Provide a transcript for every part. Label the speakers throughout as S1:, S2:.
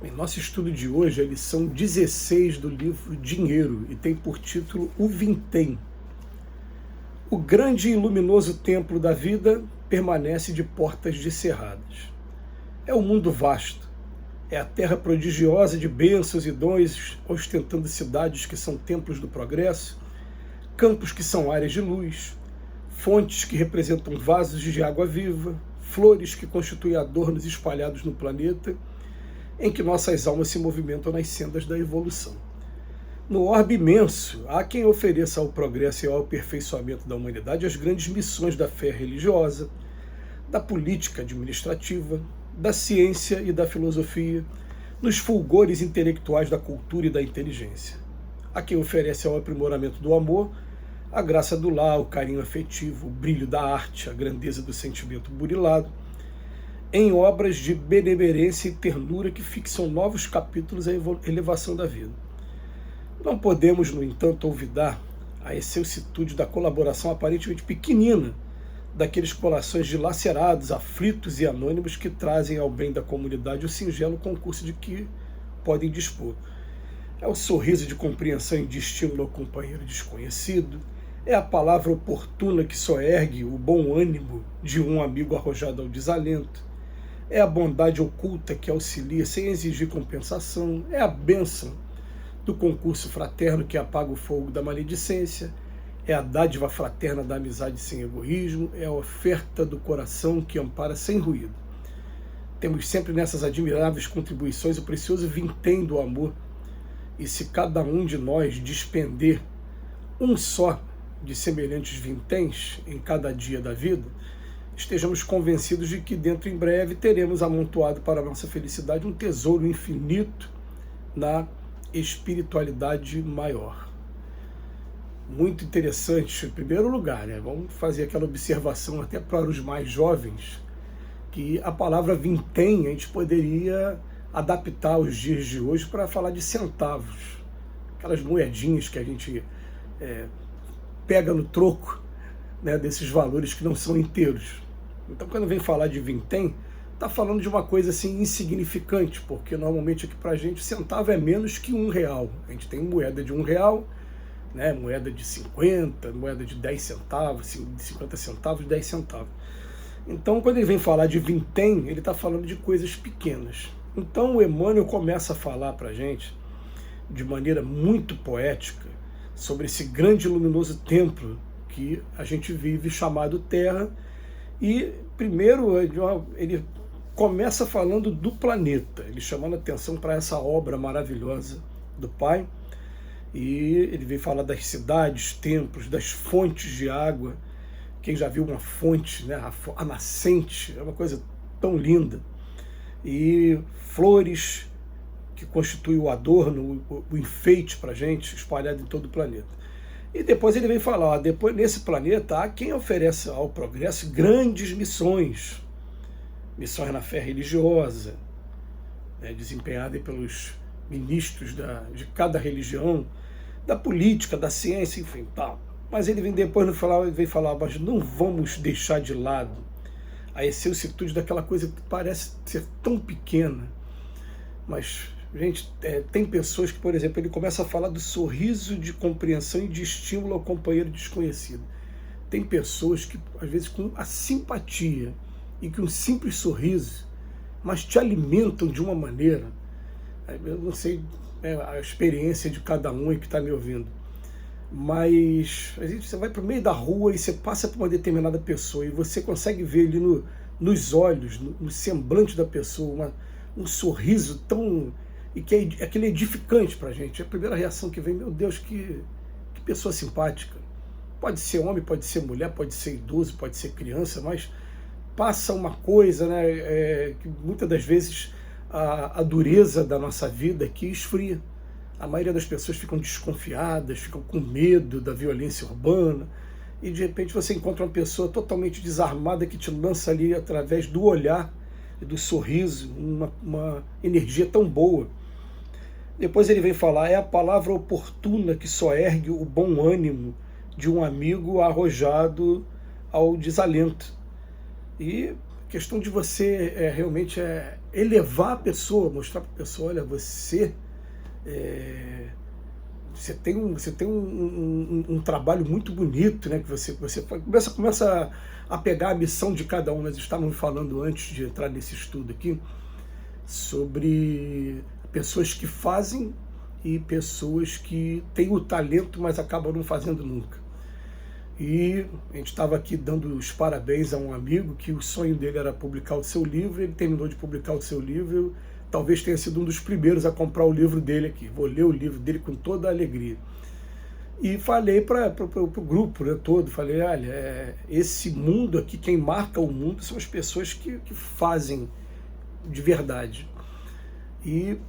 S1: Bem, nosso estudo de hoje é a lição 16 do livro Dinheiro e tem por título O Vintém. O grande e luminoso templo da vida permanece de portas descerradas. É um mundo vasto, é a terra prodigiosa de bênçãos e dons, ostentando cidades que são templos do progresso, campos que são áreas de luz, fontes que representam vasos de água viva, flores que constituem adornos espalhados no planeta, em que nossas almas se movimentam nas sendas da evolução. No orbe imenso, há quem ofereça ao progresso e ao aperfeiçoamento da humanidade as grandes missões da fé religiosa, da política administrativa, da ciência e da filosofia, nos fulgores intelectuais da cultura e da inteligência. Há quem oferece ao aprimoramento do amor a graça do lar, o carinho afetivo, o brilho da arte, a grandeza do sentimento burilado, em obras de benemerência e ternura que fixam novos capítulos à elevação da vida. Não podemos, no entanto, olvidar a excelsitude da colaboração aparentemente pequenina daqueles corações dilacerados, aflitos e anônimos que trazem ao bem da comunidade o singelo concurso de que podem dispor. É o sorriso de compreensão e de estímulo ao companheiro desconhecido, é a palavra oportuna que soergue o bom ânimo de um amigo arrojado ao desalento, é a bondade oculta que auxilia sem exigir compensação, é a bênção do concurso fraterno que apaga o fogo da maledicência, é a dádiva fraterna da amizade sem egoísmo, é a oferta do coração que ampara sem ruído. Temos sempre nessas admiráveis contribuições o precioso vintém do amor, e se cada um de nós despender um só de semelhantes vinténs em cada dia da vida, estejamos convencidos de que dentro em breve teremos amontoado para a nossa felicidade um tesouro infinito na espiritualidade maior. Muito interessante, em primeiro lugar, né? Vamos fazer aquela observação até para os mais jovens, que a palavra vintém a gente poderia adaptar aos dias de hoje para falar de centavos, aquelas moedinhas que a gente pega no troco, né, desses valores que não são inteiros. Então, quando vem falar de vintém, está falando de uma coisa assim insignificante, porque normalmente aqui para a gente centavo é menos que R$1. A gente tem moeda de R$1, né, moeda de 50, moeda de 10 centavos, 50 centavos, 10 centavos. Então, quando ele vem falar de vintém, ele está falando de coisas pequenas. Então, o Emmanuel começa a falar para a gente, de maneira muito poética, sobre esse grande e luminoso templo que a gente vive, chamado Terra. E primeiro ele começa falando do planeta, ele chamando a atenção para essa obra maravilhosa do Pai, e ele vem falar das cidades, templos, das fontes de água. Quem já viu uma fonte, né, a nascente, é uma coisa tão linda, e flores que constituem o adorno, o enfeite para a gente, espalhado em todo o planeta. E depois ele vem falar, depois nesse planeta há quem oferece ao progresso grandes missões, missões na fé religiosa, né, desempenhadas pelos ministros de cada religião, da política, da ciência, enfim, tal. Mas ele vem depois vem falar, mas não vamos deixar de lado a excelsitude daquela coisa que parece ser tão pequena, mas gente, tem pessoas que, por exemplo, ele começa a falar do sorriso de compreensão e de estímulo ao companheiro desconhecido. Tem pessoas que, às vezes, com a simpatia e com um simples sorriso, mas te alimentam de uma maneira, eu não sei a experiência de cada um que está me ouvindo, mas a gente, você vai para o meio da rua e você passa por uma determinada pessoa e você consegue ver ali nos olhos, no semblante da pessoa, um sorriso tão... e que é aquele edificante para a gente. A primeira reação que vem, meu Deus, que pessoa simpática. Pode ser homem, pode ser mulher, pode ser idoso, pode ser criança, mas passa uma coisa, né, que muitas das vezes a dureza da nossa vida aqui esfria. A maioria das pessoas ficam desconfiadas, ficam com medo da violência urbana, e de repente você encontra uma pessoa totalmente desarmada que te lança ali através do olhar e do sorriso, uma energia tão boa. Depois ele vem falar, é a palavra oportuna que soergue o bom ânimo de um amigo arrojado ao desalento. E questão de você realmente elevar a pessoa, mostrar para a pessoa, olha, você tem um trabalho muito bonito, né? Que você começa a pegar a missão de cada um. Nós estávamos falando antes de entrar nesse estudo aqui sobre pessoas que fazem e pessoas que têm o talento, mas acabam não fazendo nunca. E a gente estava aqui dando os parabéns a um amigo que o sonho dele era publicar o seu livro. Ele terminou de publicar o seu livro. Talvez tenha sido um dos primeiros a comprar o livro dele aqui. Vou ler o livro dele com toda a alegria. E falei para o grupo, né, todo, falei, olha, esse mundo aqui, quem marca o mundo são as pessoas que fazem de verdade. E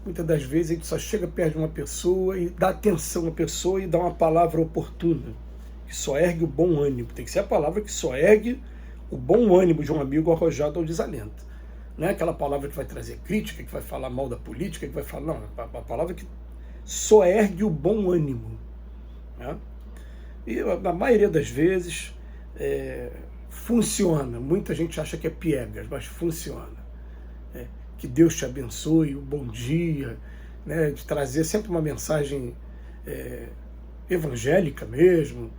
S1: muitas das vezes a gente só chega perto de uma pessoa e dá atenção à pessoa e dá uma palavra oportuna, que só ergue o bom ânimo. Tem que ser a palavra que só ergue o bom ânimo de um amigo arrojado ao desalento. Não é aquela palavra que vai trazer crítica, que vai falar mal da política, que vai falar... Não, a palavra que só ergue o bom ânimo. Né? E na maioria das vezes funciona. Muita gente acha que é piegas, mas funciona. Que Deus te abençoe, o bom dia, né? De trazer sempre uma mensagem evangélica mesmo,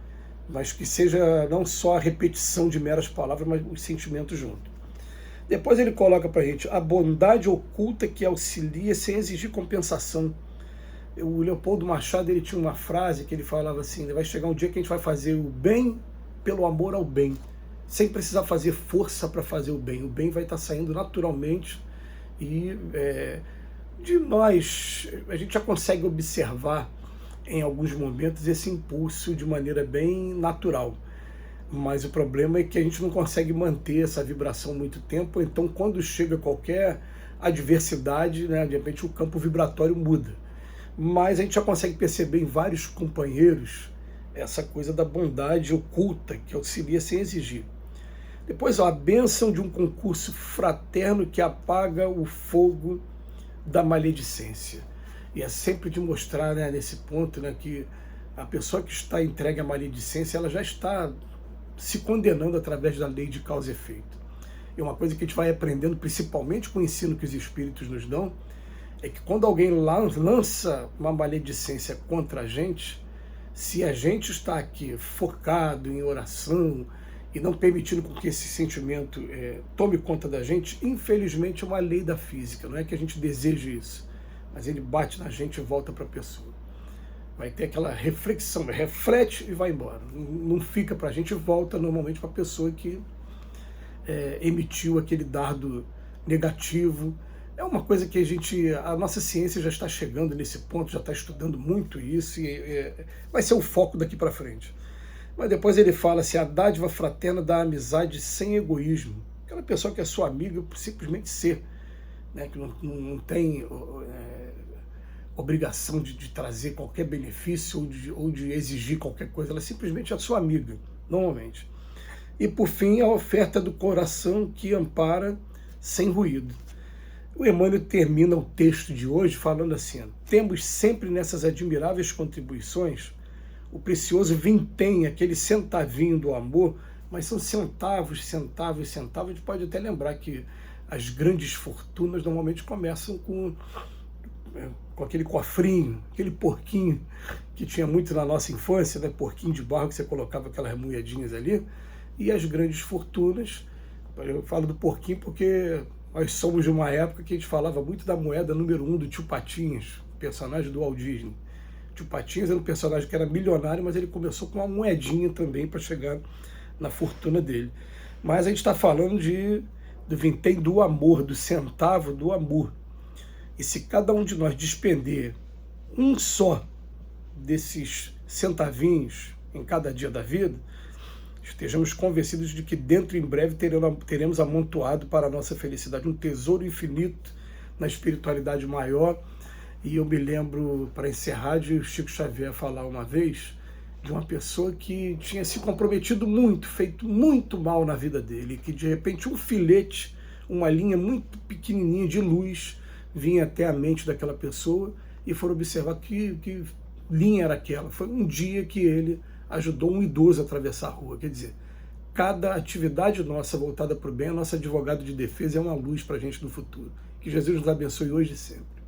S1: mas que seja não só a repetição de meras palavras, mas os sentimentos junto. Depois ele coloca para a gente a bondade oculta que auxilia sem exigir compensação. O Leopoldo Machado, ele tinha uma frase que ele falava assim, vai chegar um dia que a gente vai fazer o bem pelo amor ao bem, sem precisar fazer força para fazer o bem vai estar saindo naturalmente e de nós, a gente já consegue observar em alguns momentos esse impulso de maneira bem natural. Mas o problema é que a gente não consegue manter essa vibração muito tempo, então quando chega qualquer adversidade, né, de repente o campo vibratório muda. Mas a gente já consegue perceber em vários companheiros essa coisa da bondade oculta que auxilia sem exigir. Depois, a bênção de um concurso fraterno que apaga o fogo da maledicência. E é sempre de mostrar, né, nesse ponto, né, que a pessoa que está entregue à maledicência, ela já está se condenando através da lei de causa e efeito. E uma coisa que a gente vai aprendendo, principalmente com o ensino que os espíritos nos dão, é que quando alguém lança uma maledicência contra a gente, se a gente está aqui focado em oração e não permitindo que esse sentimento tome conta da gente, infelizmente é uma lei da física, não é que a gente deseje isso, mas ele bate na gente e volta para a pessoa. Vai ter aquela reflexão, reflete e vai embora. Não fica para a gente, volta normalmente para a pessoa que emitiu aquele dardo negativo. É uma coisa que a nossa ciência já está chegando nesse ponto, já está estudando muito isso e vai ser o foco daqui para frente. Mas depois ele fala assim, a dádiva fraterna da amizade sem egoísmo. Aquela pessoa que é sua amiga por simplesmente ser, né, que não tem obrigação de trazer qualquer benefício ou de exigir qualquer coisa, ela simplesmente é sua amiga, normalmente. E por fim, a oferta do coração que ampara sem ruído. O Emmanuel termina o texto de hoje falando assim, temos sempre nessas admiráveis contribuições o precioso vintém, aquele centavinho do amor, mas são centavos, centavos, centavos. A gente pode até lembrar que as grandes fortunas normalmente começam com aquele cofrinho, aquele porquinho que tinha muito na nossa infância, né? Porquinho de barro que você colocava aquelas moedinhas ali, e as grandes fortunas, eu falo do porquinho porque nós somos de uma época que a gente falava muito da moeda número 1 do Tio Patinhas, personagem do Walt Disney. O Tio Patinhas era um personagem que era milionário, mas ele começou com uma moedinha também para chegar na fortuna dele. Mas a gente está falando do vintém do amor, do centavo do amor. E se cada um de nós despender um só desses centavinhos em cada dia da vida, estejamos convencidos de que dentro em breve teremos amontoado para a nossa felicidade um tesouro infinito na espiritualidade maior. E eu me lembro, para encerrar, de o Chico Xavier falar uma vez de uma pessoa que tinha se comprometido muito, feito muito mal na vida dele, que de repente um filete, uma linha muito pequenininha de luz vinha até a mente daquela pessoa e foram observar que linha era aquela. Foi um dia que ele ajudou um idoso a atravessar a rua. Quer dizer, cada atividade nossa voltada para o bem, é nosso advogado de defesa, é uma luz para a gente no futuro. Que Jesus nos abençoe hoje e sempre.